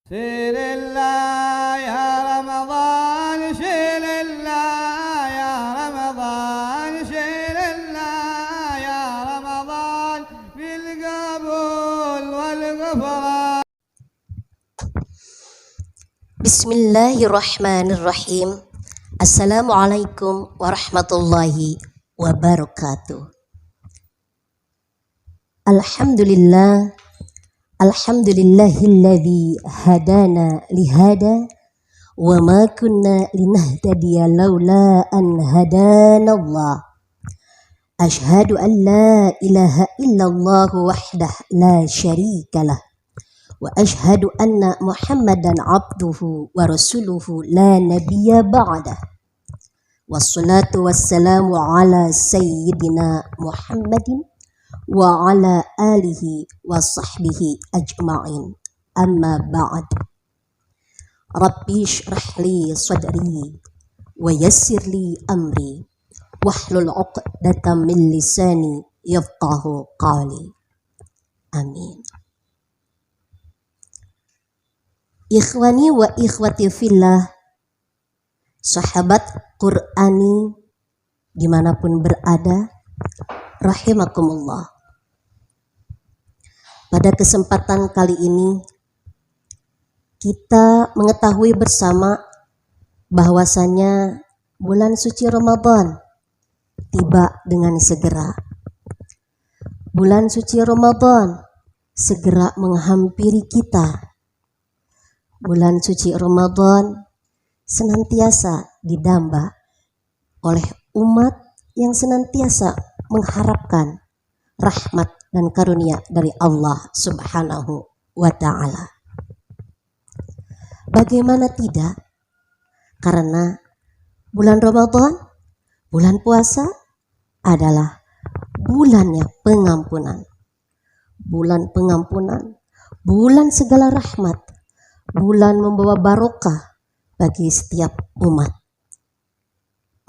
شيل الله يا رمضان شيل الله يا رمضان شيل الله يا رمضان بالقبول والغفران. Bismillahirrahmanirrahim. Assalamualaikum warahmatullahi wabarakatuh. Alhamdulillah, alhamdulillahilladzi hadana lihada wa ma kunna linahtadiya laula an hadanallah. Ashhadu an la ilaha illallah wahdah la syarikalah wa ashhadu anna Muhammadan abduhu wa rasuluhu la nabiyya ba'dah. Wassalatu wassalamu ala sayyidina Muhammadin wa ala alihi wa sahbihi ajma'in. Amma ba'd. Rabbi shrah li sadri wa yassir li amri wahlul 'uqdatam min lisani yafqahu qawli. Amin. Ikhwani wa ikhwati fillah, sahabat Qur'ani dimanapun berada, rahimakumullah. Pada kesempatan kali ini kita mengetahui bersama bahwasanya bulan suci Ramadan tiba dengan segera. Bulan suci Ramadan segera menghampiri kita. Bulan suci Ramadan senantiasa didamba oleh umat yang senantiasa mengharapkan rahmat dan karunia dari Allah Subhanahu wa ta'ala. Bagaimana tidak? Karena bulan Ramadan, bulan puasa adalah bulannya pengampunan. Bulan pengampunan, bulan segala rahmat, bulan membawa barokah bagi setiap umat.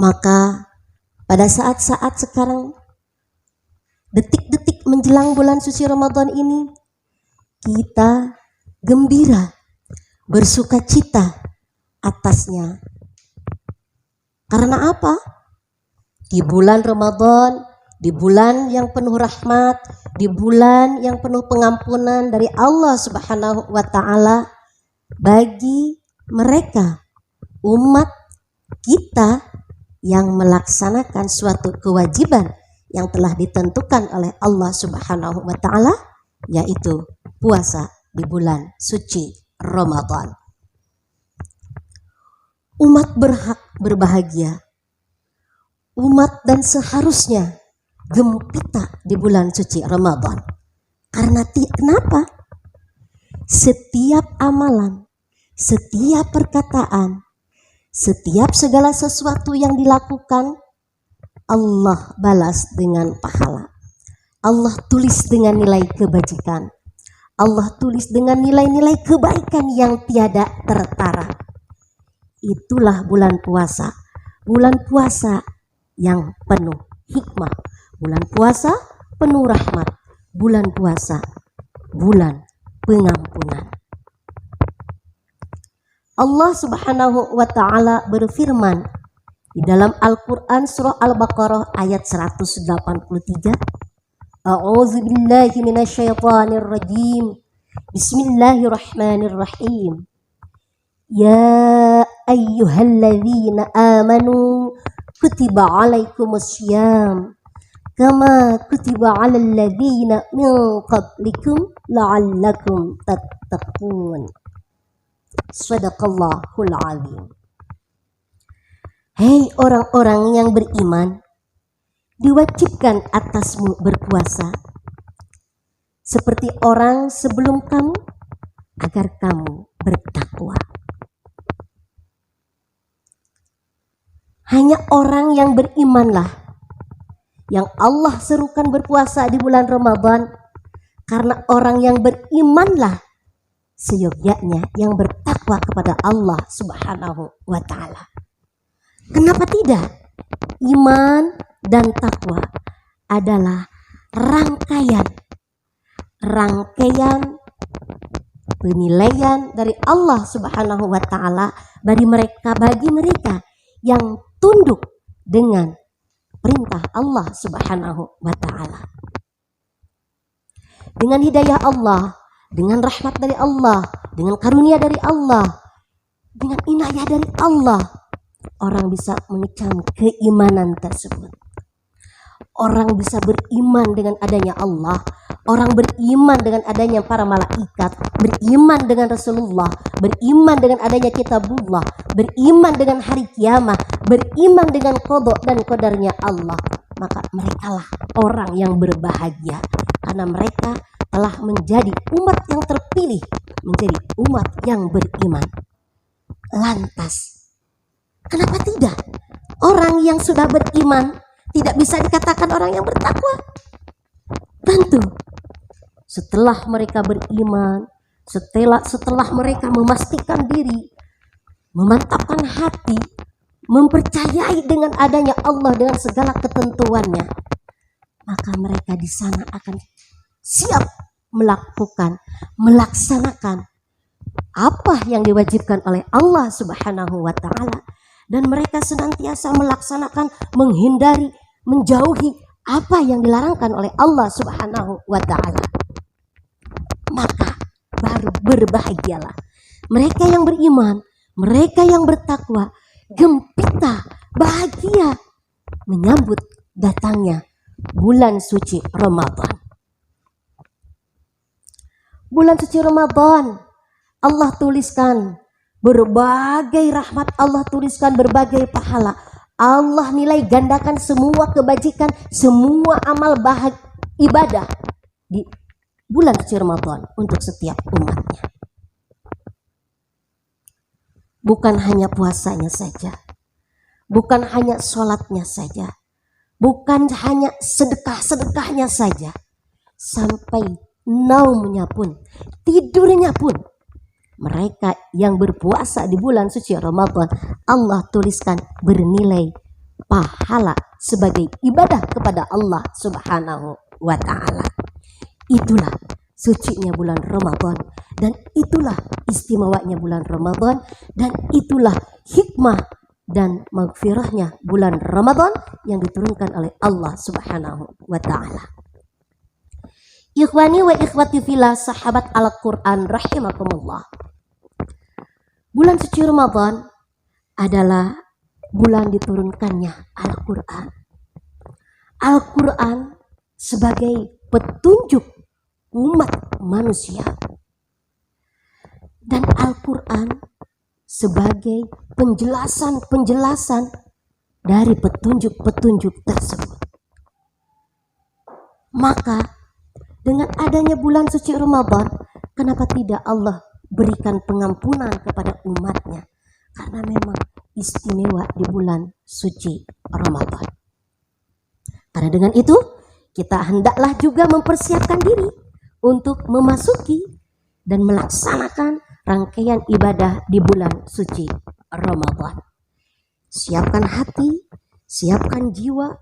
Maka pada saat-saat sekarang, detik-detik menjelang bulan suci Ramadan ini, kita gembira, bersuka cita atasnya. Karena apa? Di bulan Ramadan, di bulan yang penuh rahmat, di bulan yang penuh pengampunan dari Allah Subhanahu wa ta'ala, bagi mereka umat kita yang melaksanakan suatu kewajiban yang telah ditentukan oleh Allah Subhanahu wa ta'ala, yaitu puasa di bulan suci Ramadan. Umat berhak berbahagia, umat dan seharusnya gembira di bulan suci Ramadan. Karena kenapa? Setiap amalan, setiap perkataan, setiap segala sesuatu yang dilakukan, Allah balas dengan pahala. Allah tulis dengan nilai kebajikan. Allah tulis dengan nilai-nilai kebaikan yang tiada tertara. Itulah bulan puasa. Bulan puasa yang penuh hikmah. Bulan puasa penuh rahmat. Bulan puasa, bulan pengampunan. Allah Subhanahu wa ta'ala berfirman di dalam Al-Quran surah Al-Baqarah ayat 183. A'udzu billahi minasyaitonir rajim. Bismillahirrahmanirrahim. Ya ayyuhalladzina amanu kutiba alaikumussyam kama kutiba 'alal ladzina min qablikum la'allakum tattaqun. Shadaqallahul azim. Hei orang-orang yang beriman, diwajibkan atasmu berpuasa seperti orang sebelum kamu, agar kamu bertakwa. Hanya orang yang berimanlah yang Allah serukan berpuasa di bulan Ramadan, karena orang yang berimanlah seyogyanya yang bertakwa kepada Allah Subhanahu wa ta'ala. Kenapa tidak? Iman dan takwa adalah rangkaian penilaian dari Allah Subhanahu wa taala bagi mereka yang tunduk dengan perintah Allah Subhanahu wa taala. Dengan hidayah Allah, dengan rahmat dari Allah, dengan karunia dari Allah, dengan inayah dari Allah, orang bisa mengecam keimanan tersebut. Orang bisa beriman dengan adanya Allah, orang beriman dengan adanya para malaikat, beriman dengan Rasulullah, beriman dengan adanya kitabullah, beriman dengan hari kiamat, beriman dengan qada dan qadarnya Allah. Maka merekalah orang yang berbahagia, karena mereka telah menjadi umat yang terpilih, menjadi umat yang beriman. Lantas, kenapa tidak orang yang sudah beriman tidak bisa dikatakan orang yang bertakwa? Tentu setelah mereka beriman, setelah mereka memastikan diri, memantapkan hati, mempercayai dengan adanya Allah dengan segala ketentuannya, maka mereka di sana akan siap melaksanakan apa yang diwajibkan oleh Allah Subhanahu wa taala, dan mereka senantiasa melaksanakan, menghindari, menjauhi apa yang dilarangkan oleh Allah Subhanahu wa taala. Maka baru berbahagialah mereka yang beriman, mereka yang bertakwa, gembira, bahagia menyambut datangnya bulan suci Ramadan. Bulan suci Ramadan, Allah tuliskan berbagai rahmat, Allah tuliskan berbagai pahala. Allah nilai gandakan semua kebajikan, semua amal ibadah di bulan suci Ramadan untuk setiap umatnya. Bukan hanya puasanya saja, bukan hanya sholatnya saja, bukan hanya sedekah-sedekahnya saja, sampai naumnya pun, tidurnya pun. Mereka yang berpuasa di bulan suci Ramadan, Allah tuliskan bernilai pahala sebagai ibadah kepada Allah Subhanahu wa ta'ala. Itulah sucinya bulan Ramadan, dan itulah istimewanya bulan Ramadan, dan itulah hikmah dan maghfirahnya bulan Ramadan yang diturunkan oleh Allah Subhanahu wa ta'ala. Ikhwani wa ikhwati fillah, sahabat Al-Quran rahimakumullah. Bulan suci Ramadan adalah bulan diturunkannya Al-Quran. Al-Quran sebagai petunjuk umat manusia, dan Al-Quran sebagai penjelasan-penjelasan dari petunjuk-petunjuk tersebut. Maka dengan adanya bulan suci Ramadan, kenapa tidak Allah berikan pengampunan kepada umatnya? Karena memang istimewa di bulan suci Ramadan. Karena dengan itu, kita hendaklah juga mempersiapkan diri untuk memasuki dan melaksanakan rangkaian ibadah di bulan suci Ramadan. Siapkan hati, siapkan jiwa,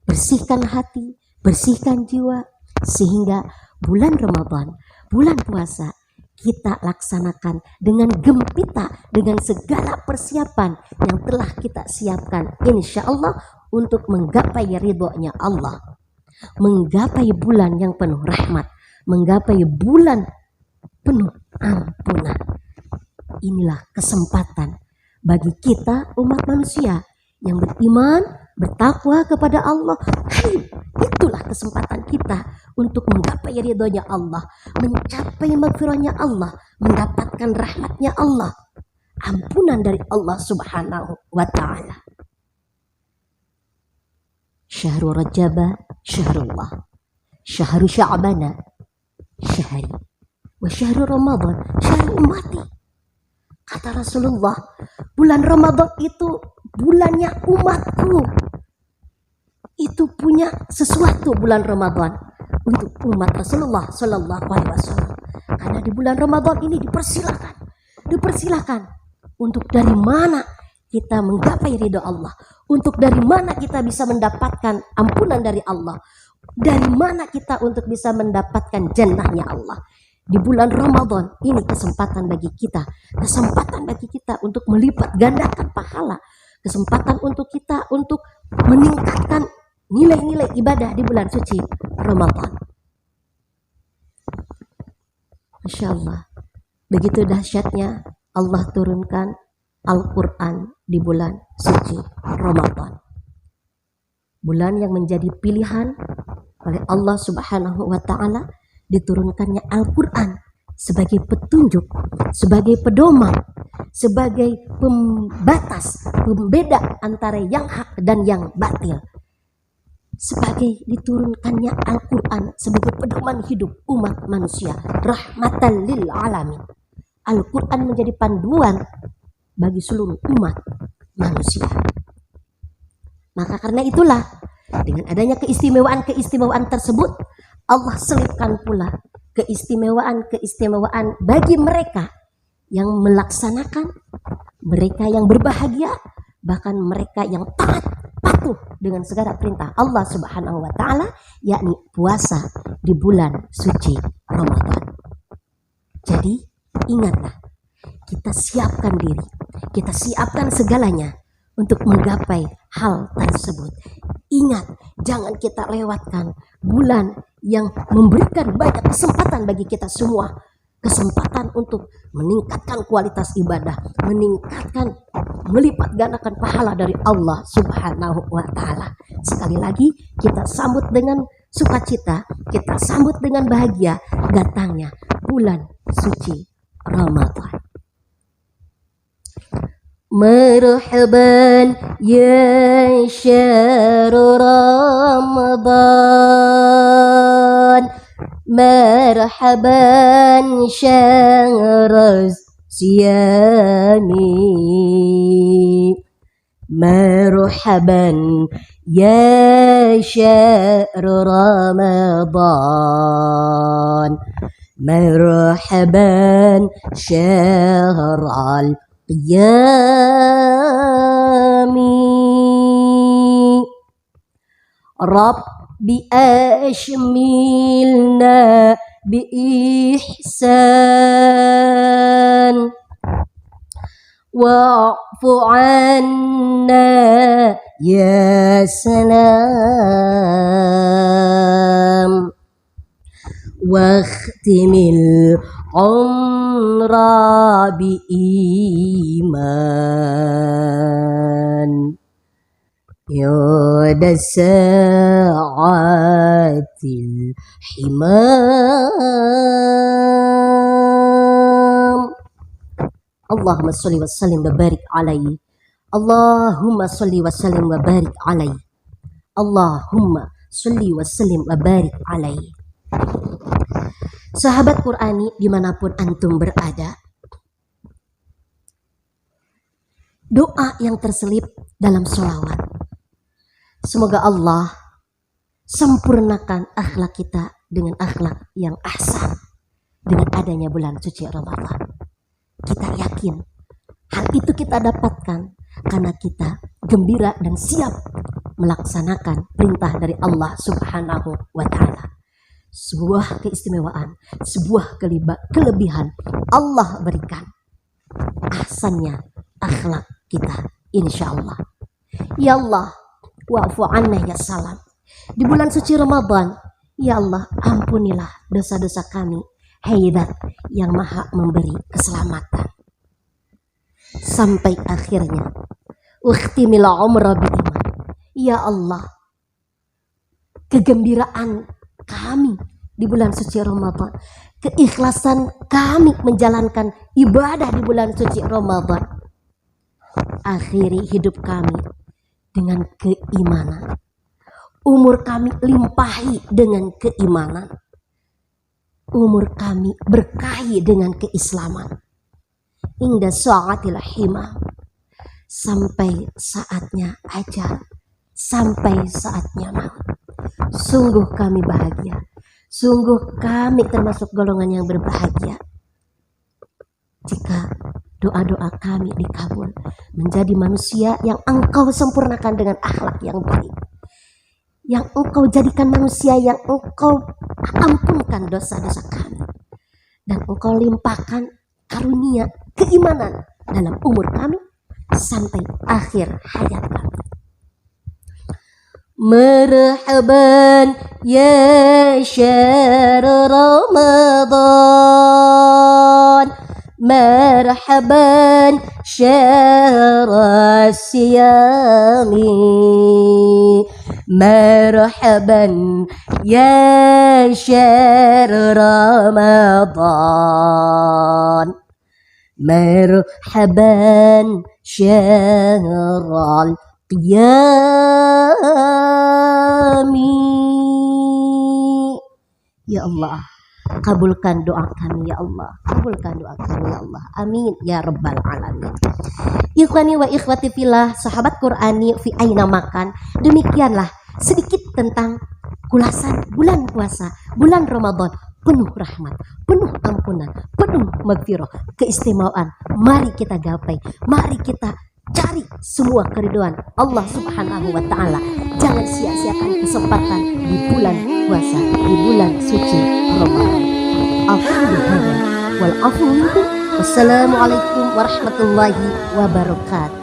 bersihkan hati, bersihkan jiwa, sehingga bulan Ramadan, bulan puasa, kita laksanakan dengan gembira, dengan segala persiapan yang telah kita siapkan, insya Allah, untuk menggapai ridhonya Allah, menggapai bulan yang penuh rahmat, menggapai bulan penuh ampunan. Inilah kesempatan bagi kita umat manusia yang beriman, bertakwa kepada Allah. Itulah kesempatan kita untuk menggapai ridhonya Allah, mencapai maghfirahnya Allah, mendapatkan rahmatnya Allah, ampunan dari Allah Subhanahu wa ta'ala. Syahrul Rajaba syahrullah, syahrul Sya'bana syahri, wa syahrul Ramadan syahrul ummati. Kata Rasulullah, bulan Ramadan itu bulannya umatku. Itu punya sesuatu bulan Ramadan untuk umat Rasulullah Sallallahu Alaihi Wasallam. Karena di bulan Ramadan ini dipersilakan untuk dari mana kita menggapai ridho Allah, untuk dari mana kita bisa mendapatkan ampunan dari Allah, dari mana kita untuk bisa mendapatkan jannahnya Allah. di bulan Ramadan ini kesempatan bagi kita untuk melipat gandakan pahala, kesempatan untuk kita untuk meningkatkan nilai-nilai ibadah di bulan suci Ramadan. Masya Allah, begitu dahsyatnya Allah turunkan Al-Quran di bulan suci Ramadan, bulan yang menjadi pilihan oleh Allah Subhanahu wa Ta'ala. Diturunkannya Al-Quran sebagai petunjuk, sebagai pedoman, sebagai pembatas, pembeda antara yang hak dan yang batil. Sebagai diturunkannya Al-Quran sebagai pedoman hidup umat manusia, rahmatan lil alamin. Al-Quran menjadi panduan bagi seluruh umat manusia. Maka karena itulah, dengan adanya keistimewaan tersebut, Allah selipkan pula keistimewaan bagi mereka yang melaksanakan, mereka yang berbahagia, bahkan mereka yang taat patuh dengan segala perintah Allah Subhanahu wa Ta'ala, yakni puasa di bulan suci Ramadan. Jadi ingatlah, kita siapkan diri, kita siapkan segalanya untuk menggapai hal tersebut. Ingat, jangan kita lewatkan bulan yang memberikan banyak kesempatan bagi kita semua. Kesempatan untuk meningkatkan kualitas ibadah, meningkatkan, melipat gandakan pahala dari Allah Subhanahu wa Ta'ala. Sekali lagi, kita sambut dengan sukacita, kita sambut dengan bahagia datangnya bulan suci Ramadan. Marhaban ya syahr Ramadan, marhaban syahr siyami, marhaban ya syahr Ramadan, marhaban syahr qiyami, Rabbi ashmilna bi ihsan wa'fu anna ya salam wakhtimil umra bi iman yada sa'atil himam. Allahumma salli wa sallim wa barik alaihi, Allahumma salli wa sallim wa barik alaihi, Allahumma salli wa sallim wa barik alaihi. Sahabat Qur'ani dimanapun antum berada, doa yang terselip dalam sholawat, semoga Allah sempurnakan akhlak kita dengan akhlak yang ahsan dengan adanya bulan suci Ramadan. Kita yakin hal itu kita dapatkan karena kita gembira dan siap melaksanakan perintah dari Allah Subhanahu wa Ta'ala. Sebuah keistimewaan, sebuah kelebihan Allah berikan. Ahsannya akhlak kita, insya Allah. Ya Allah, wa'fu anna ya salam. Di bulan suci Ramadan, ya Allah, ampunilah dosa-dosa kami, hai Zat yang maha memberi keselamatan. Sampai akhirnya, ukhtimil umra bi iman. Ya Allah, kegembiraan kami di bulan suci Ramadan, keikhlasan kami menjalankan ibadah di bulan suci Ramadan, akhiri hidup kami dengan keimanan, umur kami limpahi dengan keimanan, umur kami berkahi dengan keislaman, hingga sa'atil himam, sampai saatnya ajal, sampai saatnya maut. Sungguh kami bahagia, sungguh kami termasuk golongan yang berbahagia jika doa-doa kami dikabul, menjadi manusia yang Engkau sempurnakan dengan akhlak yang baik, yang Engkau jadikan manusia yang Engkau ampunkan dosa-dosa kami, dan Engkau limpahkan karunia keimanan dalam umur kami sampai akhir hayat kami. Marhaban ya syahr Ramadan, marhaban syahr siyami, marhaban ya syahr Ramadan, marhaban syahr qiyami. Ya Allah, kabulkan doa kami ya Allah, kabulkan doa kami ya Allah, amin ya rabbal alamin. Ikhwani wa ikhwati fillah, sahabat Qur'ani fi aina makan, demikianlah sedikit tentang ulasan bulan puasa, bulan Ramadan, penuh rahmat, penuh ampunan, penuh maghfirah, keistimewaan. Mari kita gapai, mari kita cari semua keriduan Allah Subhanahu wa ta'ala. Jangan sia-siakan kesempatan di bulan puasa, di bulan suci Ramadan. Alhamdulillah wal afu minkum. Wassalamualaikum warahmatullahi wabarakatuh.